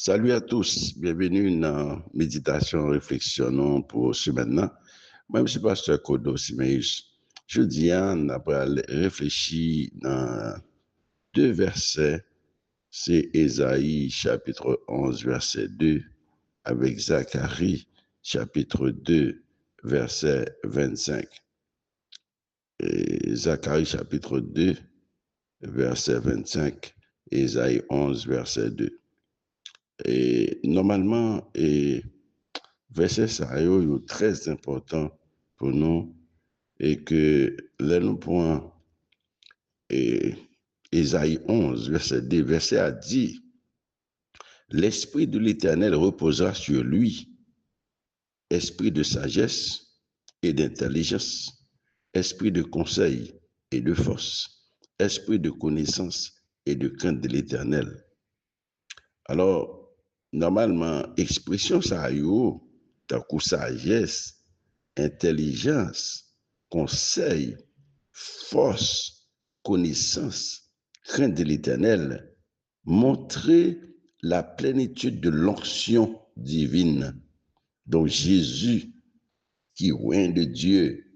Salut à tous, bienvenue dans Méditation Réflexion pour ce maintenant. Moi, je suis pasteur Kodo Simeus. Je dis, on a réfléchi dans deux versets, c'est Ésaïe chapitre 11, verset 2, avec Zacharie chapitre 2, verset 25. Et Zacharie chapitre 2, verset 25, Ésaïe 11, verset 2. Et normalement, verset ça est très important pour nous et que là nous prenons Ésaïe 11, verset 2, verset a dit, l'Esprit de l'Éternel reposera sur lui, esprit de sagesse et d'intelligence, esprit de conseil et de force, esprit de connaissance et de crainte de l'Éternel. Alors, normalement, expression ça yo, tant que sagesse, intelligence, conseil, force, connaissance, crainte de l'Éternel, montrer la plénitude de l'onction divine. Donc Jésus, qui règne de Dieu,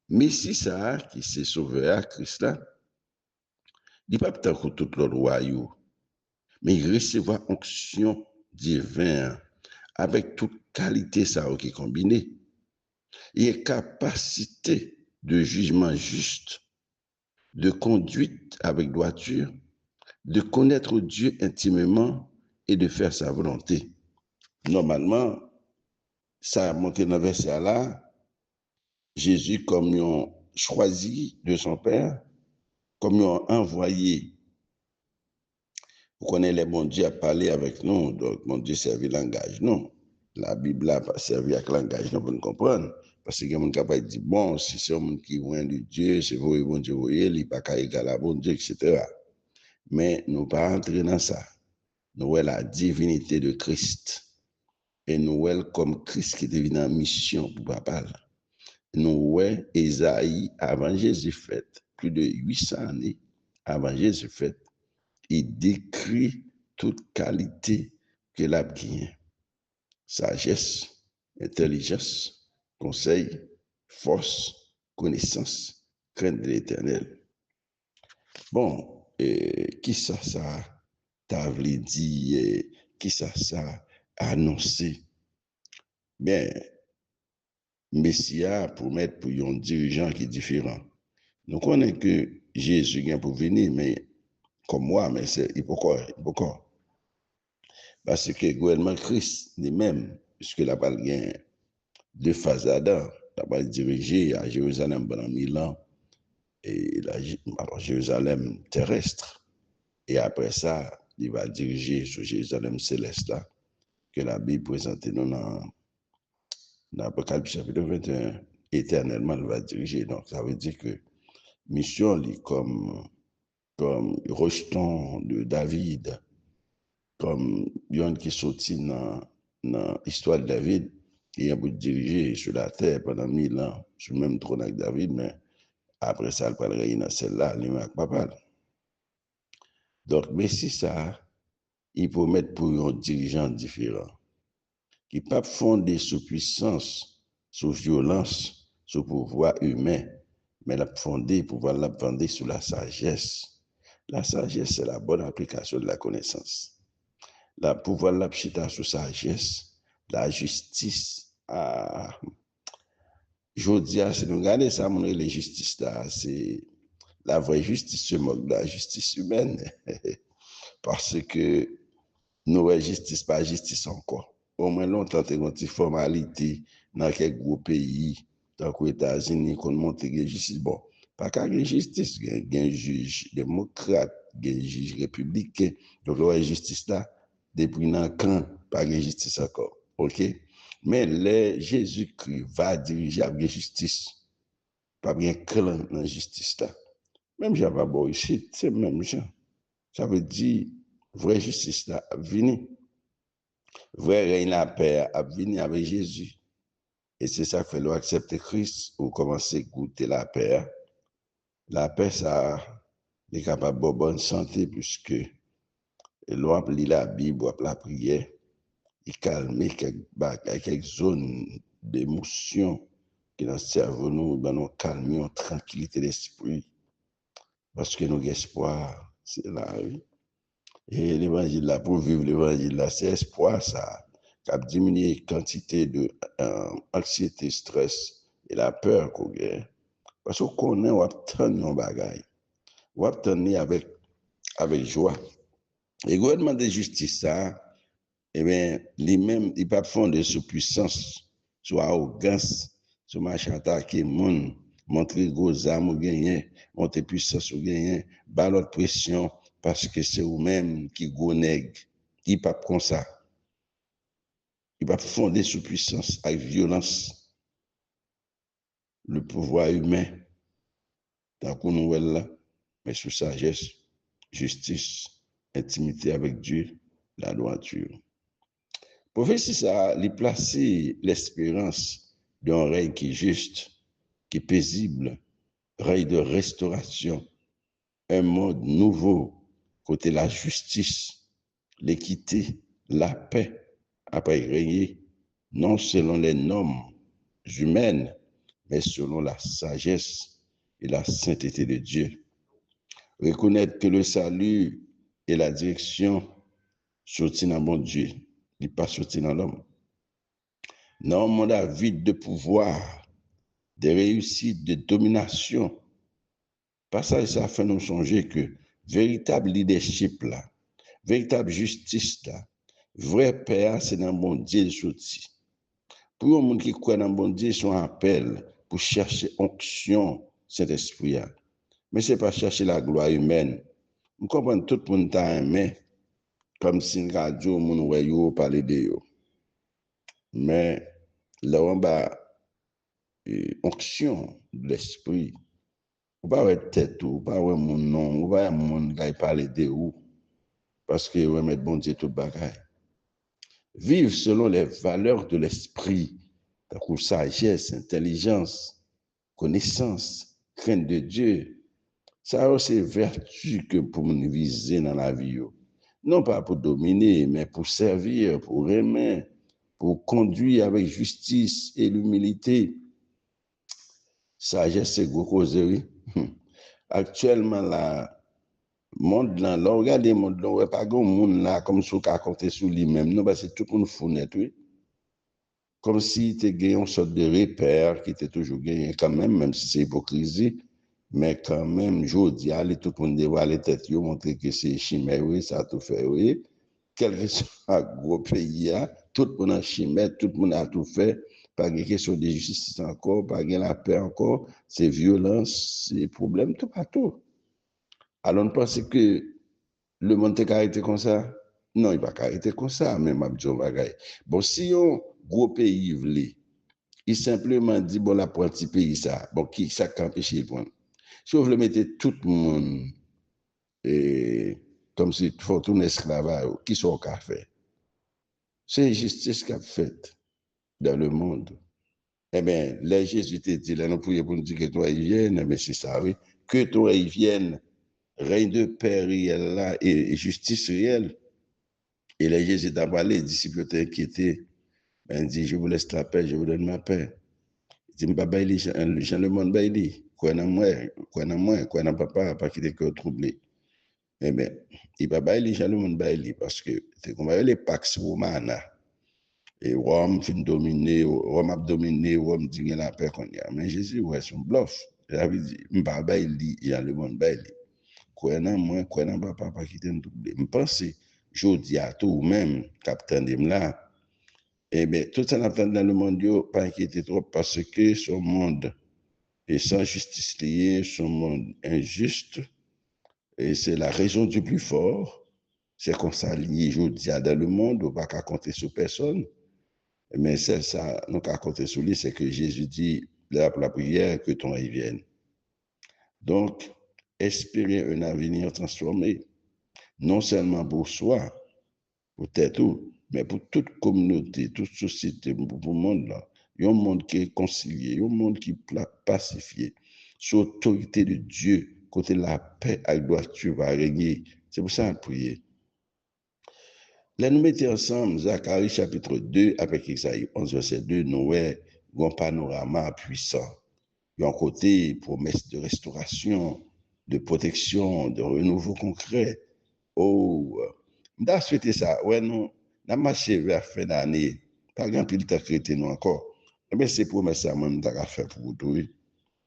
Messie ça, qui s'est sauvé à Christ là, il pas tant que tout l'autre royaume, mais il recevra onction divine avec toute qualité ça qui est combinée. Il est capacité de jugement juste, de conduite avec droiture, de connaître Dieu intimement et de faire sa volonté. Normalement, ça a monté dans le verset là, Jésus comme il choisi de son Père, comme il envoyé pour connaître les bons Dieu à parler avec nous, donc mon Dieu servi langage, non. La Bible a servi avec langage, non, pour nous comprendre. Parce que quelqu'un capable de dire, bon, si c'est un monde qui vient de Dieu, c'est vrai, bon Dieu, il n'est pas égal à bon Dieu, etc. Mais nous ne pas entrer dans ça. Nous voyons la divinité de Christ. Et nous voyons comme Christ qui devient en mission pour papa. Nous voyons Ésaïe avant Jésus fait, plus de 800 années avant Jésus fait, il décrit toute qualité que l'a gagné. Sagesse, intelligence, conseil, force, connaissance, crainte de l'Éternel. Bon, qui ça t'a voulu dire, qui ça annoncé? Bien, Messia promet pour un dirigeant qui est différent. Nous connaissons que Jésus vient pour venir, mais comme moi, mais c'est hypocrite. Parce que le gouvernement Christ lui-même, puisque la balle gagne deux phases d'Adam, la balle dirigée à Jérusalem pendant 1000 ans, et alors Jérusalem terrestre. Et après ça, il va diriger sur Jérusalem céleste là, que la Bible présente dans l'Apocalypse chapitre 21. Éternellement, il va diriger. Donc, ça veut dire que mission, comme rejeton de David, comme yon qui sorti dans l'histoire de David, il a pu diriger sur la terre pendant 1000 ans, sur le même trône avec David, mais après ça, il parle rien dans celle-là, lui avec papa. Donc, mais si ça, il peut mettre pour un dirigeant différent, qui ne peut pas fonder sur puissance, sur violence, sur pouvoir humain, mais la fonder, pouvoir la fonder sur la sagesse. La sagesse, c'est la bonne application de la connaissance. La pouvoir la pchita sur sagesse, la justice. Jodi, si nous regardons ça, mon la justice là, c'est la vraie justice se moque de la justice humaine. Parce que nous, justice, pas justice encore. Au moins longtemps, tu as une formalité dans quelques gros pays, dans les États-Unis, qu'on montre la justice. Bon, pas qu'à la justice, il y a un juge démocrate, il y a un juge républicain. Donc, la justice là, depuis dans le camp, pas de justice encore. OK? Mais Jésus-Christ va diriger avec la justice. Pas bien clan dans la justice là. Même Jean va bon ici, c'est même Jean. Ça veut dire, vraie justice là, venir. Vrai règne la paix a venir avec Jésus. Et c'est ça que fait accepter Christ ou commencer à goûter la paix. La paix, ça est capable de bonne santé puisque Et l'on lit la Bible, ou la prière, il calme quelques zones d'émotion qui dans le cerveau, nous calmer en tranquillité d'esprit. Parce que nous avons espoir, c'est là, oui. Et l'évangile là, pour vivre l'évangile là, c'est espoir ça, qui a diminué la quantité de anxiété, stress et la peur qu'on a. Parce qu'on connaît, on obtient nos bagailles. On obtient avec joie. Et le gouvernement de justice, ça, eh bien, lui-même, il pas fondé sur puissance, sur arrogance, sur machin attaquer le monde, montrer gros armes ou gagner, montrer puissance ou gagner, ballot pression, parce que c'est vous-même qui gros nègre. Il pas comme ça. Il pas fondé sur puissance, avec violence, le pouvoir humain, tant qu'on nous là, mais sous sagesse, justice, intimité avec Dieu, la droiture. Prophétie, ça, il placer l'espérance d'un règne qui est juste, qui est paisible, règne de restauration, un monde nouveau, côté la justice, l'équité, la paix, après régner, non selon les normes humaines, mais selon la sagesse et la sainteté de Dieu. Reconnaître que le salut et la direction sortent dans mon Dieu, il pas sorti dans l'homme. Dans un monde avide de pouvoir, de réussite, de domination, passage ça fait nous songer que véritable leadership là, véritable justice là, vrai paix, c'est dans le bon Dieu sorti. Pour un monde qui croit dans le bon Dieu, son appel pour chercher onction, cet esprit là. Mais ce n'est pas chercher la gloire humaine. Vous comprenez, tout le monde t'a aimé, comme si une radio, mon ouais, yo parler de yo. Mais là, on va onction de l'esprit. Ou pas ouais tête ou pas ouais mon nom, ou pas mon gars parler de ou parce que ouais mettre bon Dieu tout bagaille. Vivre selon les valeurs de l'esprit, comme sagesse, intelligence, connaissance, crainte de Dieu. Ça c'est vertu que pour nous viser dans la vie. Non pas pour dominer, mais pour servir, pour aimer, pour conduire avec justice et l'humilité. Sagesse, c'est gros causerie. Actuellement, là, monde là, regardez le monde là, ouais, pas grand monde là, comme si on a compté sur lui-même. Non, parce que tout le monde fournait, oui. Comme si tu gagné une sorte de repère qui était toujours gagné quand même si c'est hypocrisie. Mais quand même, je dis, allez, tout le monde dévoile les têtes, montrer que c'est chimère, oui, ça a tout fait, oui. Quel que soit le gros pays, tout le monde a chimère, tout le monde a tout fait. Pas de question de justice encore, pas de la paix encore, c'est violence, c'est problème tout partout. Alors, on pense que le monde est arrêté comme ça? Non, il va pas arrêter comme ça, mais m'a dit bagaille. Bon, si un gros pays voulait, il simplement dit, bon, la pour un petit pays, ça, bon, qui ça empêche le prendre? Si vous voulez mettre tout le monde, et, comme si il faut tout un esclavage, qui sont qu'à faire? C'est justice qu'a fait dans le monde. Eh bien, les jésuites disent, là, nous prions pour nous dire que toi, ils viennent, mais c'est ça, oui. Que toi, ils viennent, règne de paix réel là, et justice réelle. Et les jésuites ont parlé, les disciples étaient inquiétés. Ben, il dit, je vous laisse la paix, je vous donne ma paix. Il dit, papa, Jean le monde, baili. Quoi dans moi, quoi dans papa, pas qu'il était troublé. Eh bien, il va baili, Jean le monde, baili, parce que c'est comme les Pax Romana. Et Rome fin dominé, Rome a dominé, Rome dit la paix qu'on y a. Mais Jésus, ouais, son bluff. J'avais dit, m'pa baili, Jean le monde, baili. Quoi dans moi, quoi dans papa, pas qu'il était troublé. M'pense, je dis à tout, même, capitaine de là, eh bien, tout ça dans le monde, pas inquiété trop parce que ce monde est sans justice liée, ce monde injuste, et c'est la raison du plus fort. C'est comme ça lié, je dis, dans le monde, on ne va pas compter sur personne. Mais c'est ça, nous qu'à compter sur lui, c'est que Jésus dit, là, pour la prière, que ton règne vienne. Donc, espérer un avenir transformé, non seulement pour soi, pour tête tout, mais pour toute communauté, toute société, pour le monde là. Il y a un monde qui est concilié, il y a un monde qui est pacifié, sous l'autorité de Dieu, côté la paix avec droiture va régner. C'est pour ça qu'on prie. Là, nous mettons ensemble Zacharie chapitre 2 avec Isaïe 11, verset 2, nous avons un panorama puissant. Il y a un côté promesse de restauration, de protection, de renouveau concret. Oh, nous avons souhaité ça. Ouais, nous avons marché vers la fin d'année. Pas grand pile de temps nous encore. Mais c'est promesse ça, moi, nous avons fait pour vous. Oui.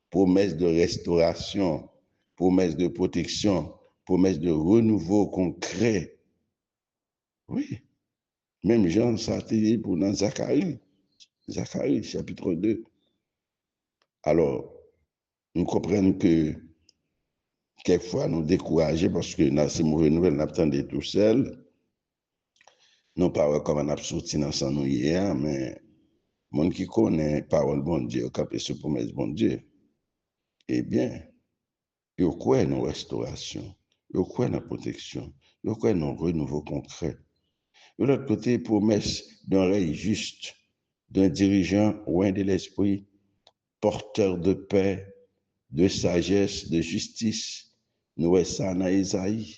Promesse de restauration, promesse de protection, promesse de renouveau concret. Oui. Même Jean, ça a été pour dans Zacharie, chapitre 2. Alors, nous comprenons que quelquefois nous décourageons parce que dans ces mauvaises nouvelles, nous attendons tout seul. Non pas comme on a sorti dans son hier, mais le monde qui connaît la parole de bon Dieu, qui a sur promesse de bon Dieu, eh bien, il croit dans la restauration, il croit dans la protection, il croit dans le renouveau concret. De l'autre côté, promesse d'un règne juste, d'un dirigeant loin de l'esprit, porteur de paix, de sagesse, de justice. Nous voyons ça dans Isaïe.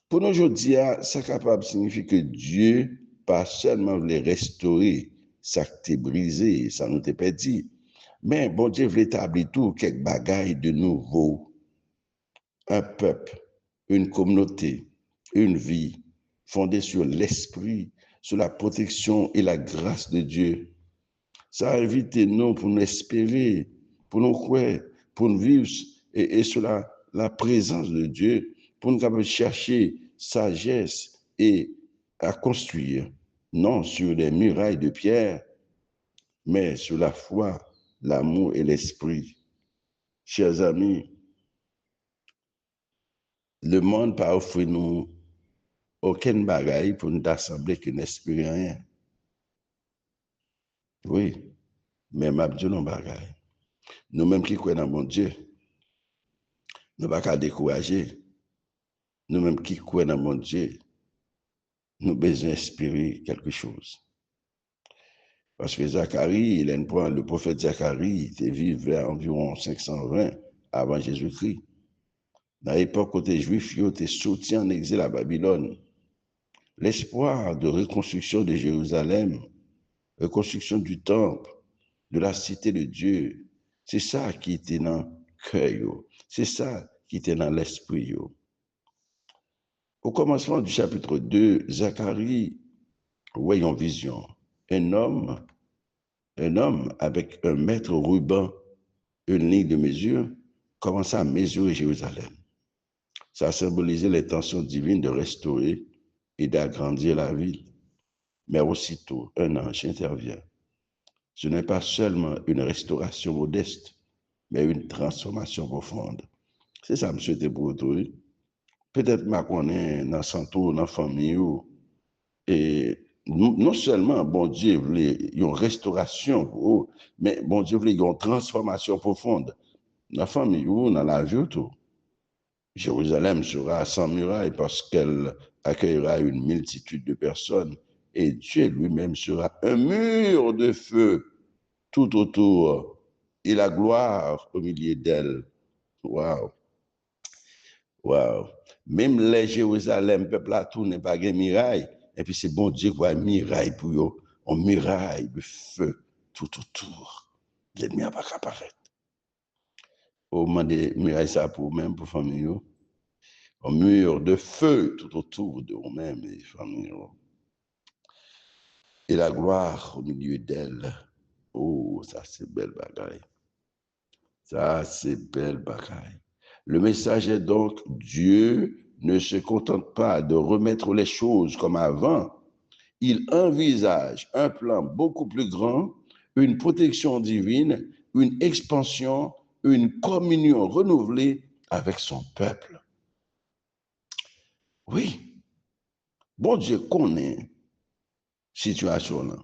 Pour nous aujourd'hui, ça capable signifie que Dieu, pas seulement voulait restaurer ça qui était brisé, ça nous était perdu, mais bon Dieu voulait établir tout, quelques bagailles de nouveau. Un peuple, une communauté, une vie fondée sur l'esprit, sur la protection et la grâce de Dieu. Ça a invité nous pour nous espérer, pour nous croire, pour nous vivre et sur la présence de Dieu, pour nous capables chercher sagesse et à construire, non sur des murailles de pierre, mais sur la foi, l'amour et l'esprit. Chers amis, le monde n'a offert nous aucune bagaille pour nous assembler qui n'espère rien. Oui, mais m'a dit non bagaille. Nous-mêmes qui croyons dans mon Dieu, nous ne pouvons pas décourager. Nous-mêmes qui croyons dans mon Dieu, nous avons besoin d'inspirer quelque chose. Parce que Zacharie, le prophète Zacharie, il vivait vers environ 520 avant Jésus-Christ. Dans l'époque où les Juifs étaient sortis en exil à Babylone, l'espoir de reconstruction de Jérusalem, reconstruction du temple, de la cité de Dieu, c'est ça qui était dans le cœur, c'est ça qui était dans l'esprit. Au commencement du chapitre 2, Zacharie voit une vision. Un homme avec un mètre ruban, une ligne de mesure, commença à mesurer Jérusalem. Ça symbolisait l'intention divine de restaurer et d'agrandir la ville. Mais aussitôt, un ange intervient. Ce n'est pas seulement une restauration modeste, mais une transformation profonde. C'est ça, monsieur, c'était pour toi. Peut-être que qu'on est dans son tour, dans la famille, et non seulement, bon Dieu voulait une restauration, mais bon Dieu voulait une transformation profonde. Dans la famille, dans la vie, tout. Jérusalem sera sans muraille parce qu'elle accueillera une multitude de personnes et Dieu lui-même sera un mur de feu tout autour et la gloire au milieu d'elle. Waouh! Waouh! Même les Jérusalem, peuple là, tout n'est pas un miraille. Et puis c'est bon Dieu qui voit un miraille pour eux, un miraille de feu tout autour. L'ennemi n'a pas qu'à apparaître. Au moment des mirailles, ça pour même, pour famille, un mur de feu tout autour de vous-même, les familles. Et la gloire au milieu d'elle. Oh, ça c'est belle bagaille. Ça c'est belle bagaille. Le message est donc, Dieu ne se contente pas de remettre les choses comme avant. Il envisage un plan beaucoup plus grand, une protection divine, une expansion, une communion renouvelée avec son peuple. Oui, bon Dieu connaît situation là.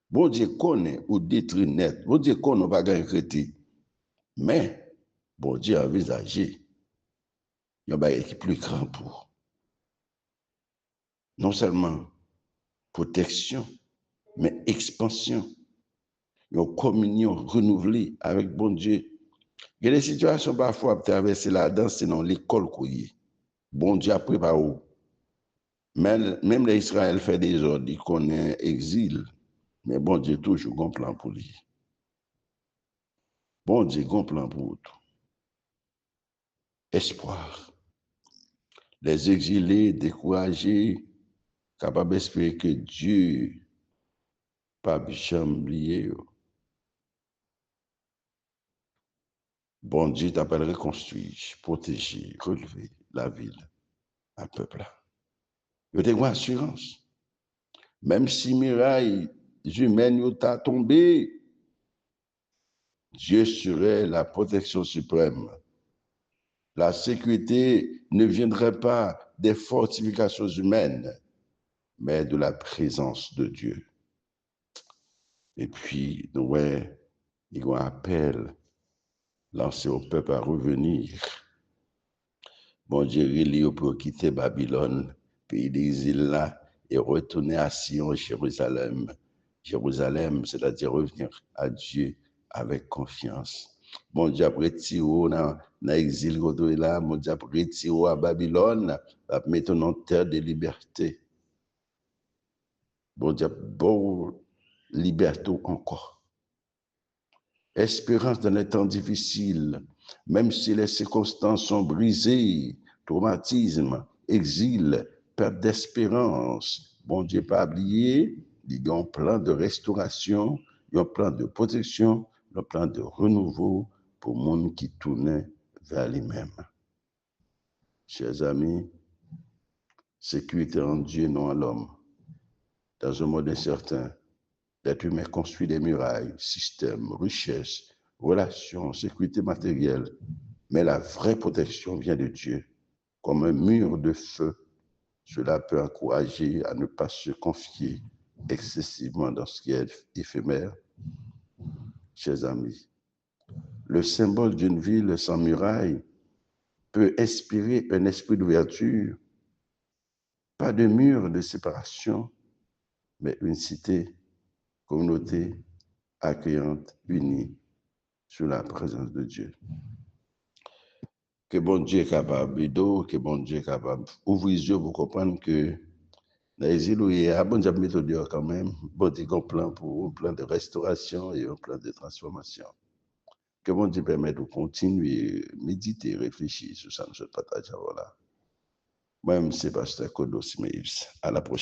Bon Dieu connaît ou détruit net. Bon Dieu connaît pas gagner chrétien. Mais bon Dieu a envisagé il y a un bagage qui est plus grand pour non seulement protection, mais expansion, une communion renouvelée avec bon Dieu. Il y a des situations parfois à traverser là-dedans, c'est dans l'école qu'on y est. Bon Dieu a préparé. Même l'Israël fait des ordres, il connaît exil, mais bon Dieu toujours un plan pour lui. Bon Dieu un plan pour tout. Espoir. Les exilés, découragés, capables d'espérer que Dieu pas jamais oublié. Bon Dieu t'appelle reconstruire, protéger, relever la ville, un peuple. Il y a une assurance. Même si muraille humaine t'a tombé, Dieu serait la protection suprême. La sécurité ne viendrait pas des fortifications humaines, mais de la présence de Dieu. Et puis, nous, il y a un appel lancé au peuple à revenir. Bon Dieu, il pour quitter Babylone, pays d'exil là, et retourner à Sion, Jérusalem. Jérusalem, c'est-à-dire revenir à Dieu avec confiance. Bon Dieu a retiré dans l'exil là, bon Dieu a retiré à Babylone, a mettre en terre de liberté. Bon Dieu, bon liberté encore. Espérance dans les temps difficiles, même si les circonstances sont brisées, traumatisme, exil, perte d'espérance. Bon Dieu, pas oublié, il y a un plan de restauration, il y a un plan de protection, un plan de renouveau pour le monde qui tournait vers lui-même. Chers amis, sécurité en Dieu, non en l'homme. Dans un monde incertain, l'être humain construit des murailles, systèmes, richesses, relations, sécurité matérielle. Mais la vraie protection vient de Dieu. Comme un mur de feu, cela peut encourager à ne pas se confier excessivement dans ce qui est éphémère. Chers amis, le symbole d'une ville sans muraille peut inspirer un esprit d'ouverture, pas de mur de séparation, mais une cité, communauté accueillante, unie sous la présence de Dieu. Que bon Dieu est capable d'eau, que bon Dieu est capable ouvrir les yeux pour comprendre que dans les îles où il y a bon Dieu méthode quand même, bon Dieu a un plan pour un plan de restauration et un plan de transformation. Que bon Dieu permette de continuer, méditer, réfléchir sur ça, nous partageons là. Moi-même, c'est Pasteur Kodos Meils. À la prochaine.